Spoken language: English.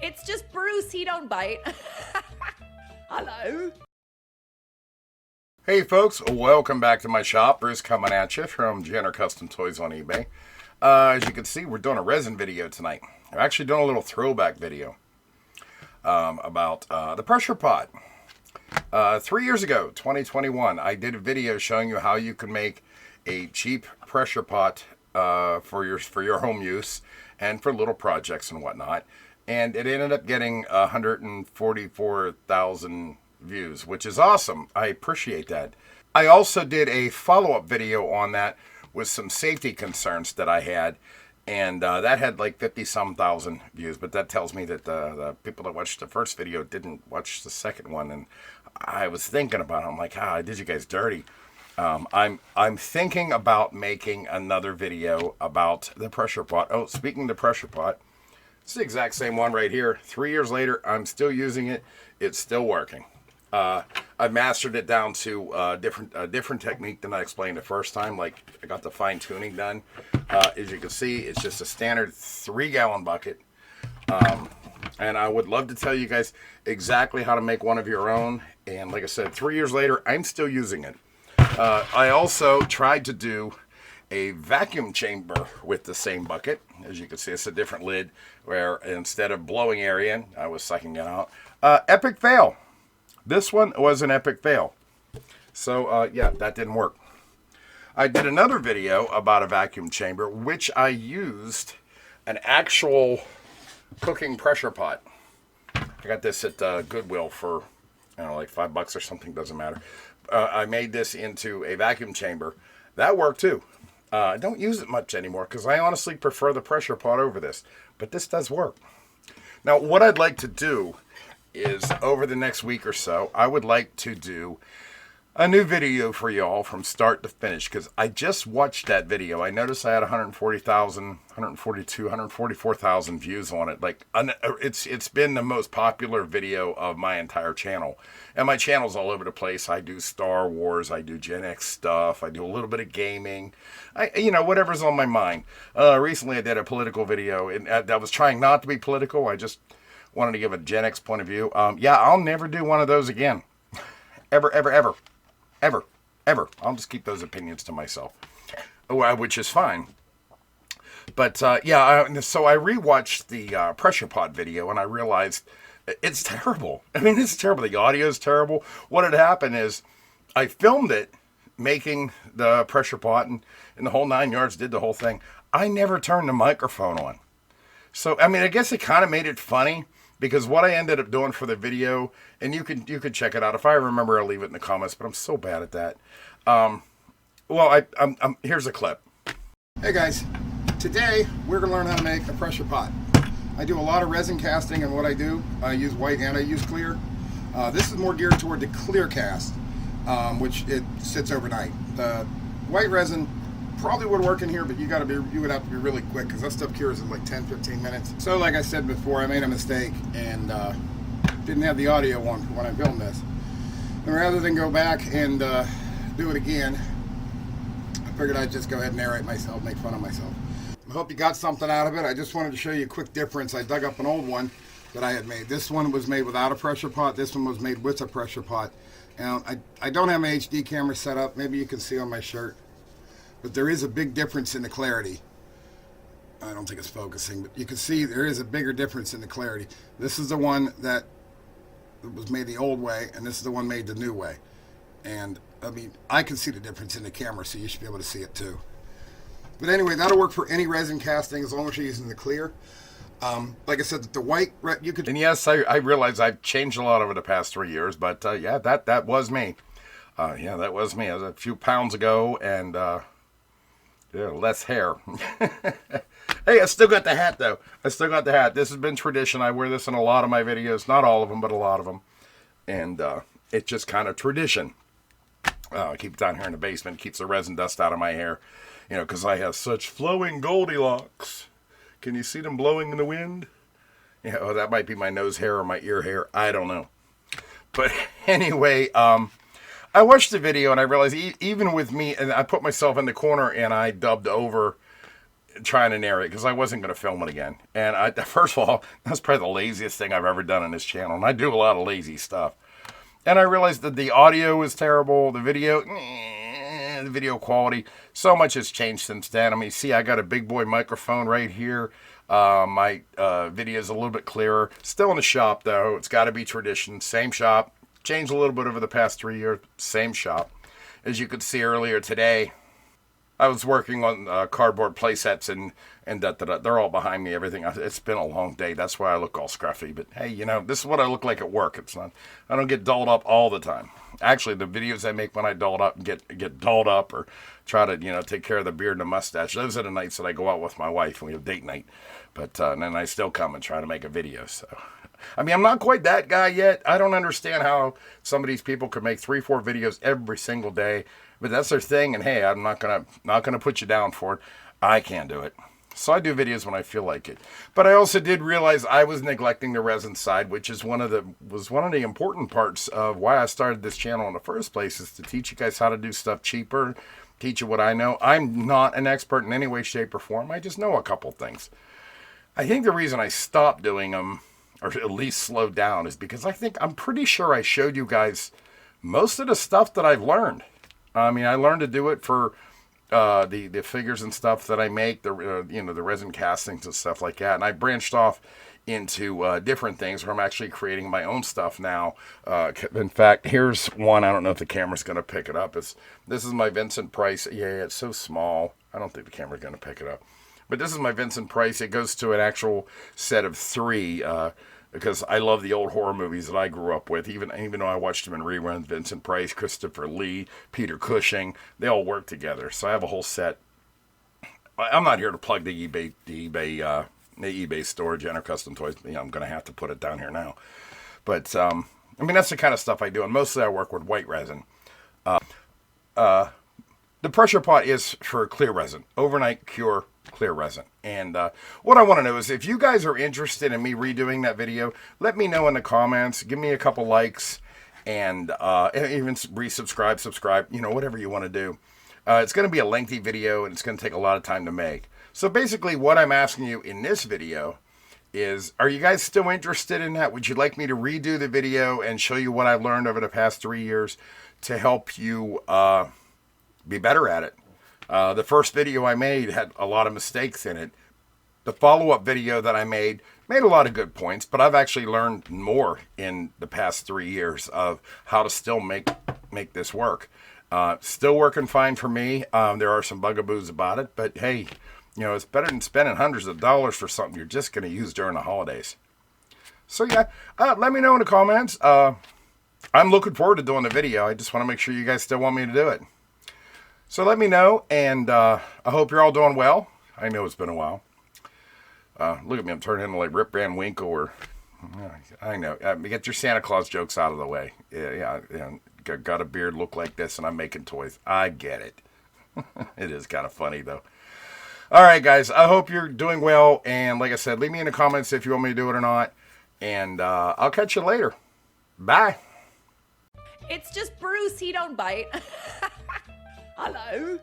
It's just Bruce, he don't bite. Hello. Hey folks, welcome back to my shop. Bruce coming at you from Jenner Custom Toys on eBay. As you can see, we're doing a resin video tonight. I'm actually doing a little throwback video about the pressure pot. 3 years ago, 2021, I did a video showing you how you can make a cheap pressure pot for your home use and for little projects and whatnot. And it ended up getting 144,000 views, which is awesome. I appreciate that. I also did a follow-up video on that with some safety concerns that I had, and that had like 50-some thousand views, but that tells me that the people that watched the first video didn't watch the second one. And I was thinking about it. I'm like, I did you guys dirty. I'm thinking about making another video about the pressure pot. Oh, speaking of the pressure pot, it's the exact same one right here. 3 years later, I'm still using it. It's still working. I mastered it down to a different technique than I explained the first time. Like, I got the fine tuning done. As you can see, it's just a standard 3-gallon bucket. And I would love to tell you guys exactly how to make one of your own. And like I said, 3 years later, I'm still using it. I also tried to do a vacuum chamber with the same bucket. As you can see, it's a different lid where instead of blowing air in, I was sucking it out. Epic fail. This one was an epic fail. So yeah, that didn't work. I did another video about a vacuum chamber, which I used an actual cooking pressure pot. I got this at Goodwill for, I don't know, like $5 or something, doesn't matter. I made this into a vacuum chamber. That worked too. I don't use it much anymore because I honestly prefer the pressure pot over this, but this does work. Now, what I'd like to do is over the next week or so, I would like to do a new video for y'all from start to finish, because I just watched that video. I noticed I had 140,000, 142, 144,000 views on it. Like, it's been the most popular video of my entire channel. And my channel's all over the place. I do Star Wars, I do Gen X stuff, I do a little bit of gaming. You know, whatever's on my mind. Recently I did a political video, and I was trying not to be political. I just wanted to give a Gen X point of view. Yeah, I'll never do one of those again. Ever, ever, ever. Ever. Ever. I'll just keep those opinions to myself. Which is fine. But, yeah, so I rewatched the pressure pot video, and I realized it's terrible. I mean, it's terrible. The audio is terrible. What had happened is I filmed it making the pressure pot and the whole 9 yards, did the whole thing. I never turned the microphone on. So, I mean, I guess it kind of made it funny, because what I ended up doing for the video, and you could check it out. If I remember, I'll leave it in the comments, but I'm so bad at that. Well, here's a clip. Hey guys, today we're going to learn how to make a pressure pot. I do a lot of resin casting, and what I do, I use white and I use clear. This is more geared toward the clear cast, which it sits overnight. The white resin probably would work in here, but you would have to be really quick, because that stuff cures in like 10-15 minutes. So like I said before, I made a mistake and didn't have the audio on when I filmed this. And rather than go back and do it again, I figured I'd just go ahead and narrate myself, make fun of myself. I hope you got something out of it. I just wanted to show you a quick difference. I dug up an old one that I had made. This one was made without a pressure pot. This one was made with a pressure pot. Now, I don't have my HD camera set up. Maybe you can see on my shirt. But there is a big difference in the clarity. I don't think it's focusing, but you can see there is a bigger difference in the clarity. This is the one that was made the old way, and this is the one made the new way. And, I mean, I can see the difference in the camera, so you should be able to see it too. But anyway, that'll work for any resin casting as long as you're using the clear. Like I said, the white, you could... And yes, I realize I've changed a lot over the past 3 years, but yeah, that was me. Yeah, that was me. I was a few pounds ago, and... yeah, less hair. Hey, I still got the hat, though. I still got the hat. This has been tradition. I wear this in a lot of my videos. Not all of them, but a lot of them. And it's just kind of tradition. I keep it down here in the basement. It keeps the resin dust out of my hair. You know, because I have such flowing Goldilocks. Can you see them blowing in the wind? Yeah, oh, that might be my nose hair or my ear hair. I don't know. But anyway, I watched the video and I realized even with me, and I put myself in the corner and I dubbed over trying to narrate because I wasn't going to film it again. And first of all, that's probably the laziest thing I've ever done on this channel. And I do a lot of lazy stuff. And I realized that the audio was terrible. The video quality, so much has changed since then. I mean, see, I got a big boy microphone right here. My video is a little bit clearer. Still in the shop, though. It's got to be tradition. Same shop. Changed a little bit over the past 3 years. Same shop. As you could see earlier today, I was working on cardboard play sets and they're all behind me, everything. It's been a long day. That's why I look all scruffy. But hey, you know, this is what I look like at work. It's not, I don't get dolled up all the time. Actually, the videos I make when I dolled up and get dolled up or try to, you know, take care of the beard and the mustache, those are the nights that I go out with my wife and we have date night. But and then I still come and try to make a video. So, I mean, I'm not quite that guy yet. I don't understand how some of these people could make 3-4 videos every single day. But that's their thing, and hey, I'm not gonna put you down for it. I can't do it. So I do videos when I feel like it. But I also did realize I was neglecting the resin side, which is one of the important parts of why I started this channel in the first place, is to teach you guys how to do stuff cheaper, teach you what I know. I'm not an expert in any way, shape, or form. I just know a couple things. I think the reason I stopped doing them, or at least slowed down, is because I'm pretty sure I showed you guys most of the stuff that I've learned. I mean, I learned to do it for the figures and stuff that I make, the resin castings and stuff like that. And I branched off into different things where I'm actually creating my own stuff now. In fact, here's one. I don't know if the camera's going to pick it up. This is my Vincent Price. Yeah, it's so small. I don't think the camera's going to pick it up. But this is my Vincent Price. It goes to an actual set of 3. Because I love the old horror movies that I grew up with. Even though I watched them in reruns, Vincent Price, Christopher Lee, Peter Cushing, they all work together. So I have a whole set. I'm not here to plug the eBay store, Jenner Custom Toys. You know, I'm going to have to put it down here now. But, I mean, that's the kind of stuff I do. And mostly I work with white resin. The pressure pot is for clear resin. Overnight cure clear resin. And what I want to know is if you guys are interested in me redoing that video, let me know in the comments. Give me a couple likes and even resubscribe, subscribe, you know, whatever you want to do. It's going to be a lengthy video and it's going to take a lot of time to make. So basically what I'm asking you in this video is, are you guys still interested in that? Would you like me to redo the video and show you what I've learned over the past 3 years to help you be better at it? The first video I made had a lot of mistakes in it. The follow-up video that I made a lot of good points, but I've actually learned more in the past 3 years of how to still make this work. Still working fine for me. There are some bugaboos about it, but hey, you know, it's better than spending hundreds of dollars for something you're just going to use during the holidays. So yeah, let me know in the comments. I'm looking forward to doing the video. I just want to make sure you guys still want me to do it. So let me know, and I hope you're all doing well. I know it's been a while. Look at me, I'm turning into like Rip Van Winkle or... I know. Get your Santa Claus jokes out of the way. Yeah, got a beard, look like this, and I'm making toys. I get it. It is kind of funny, though. All right, guys, I hope you're doing well, and like I said, leave me in the comments if you want me to do it or not, and I'll catch you later. Bye. It's just Bruce, he don't bite. Hello.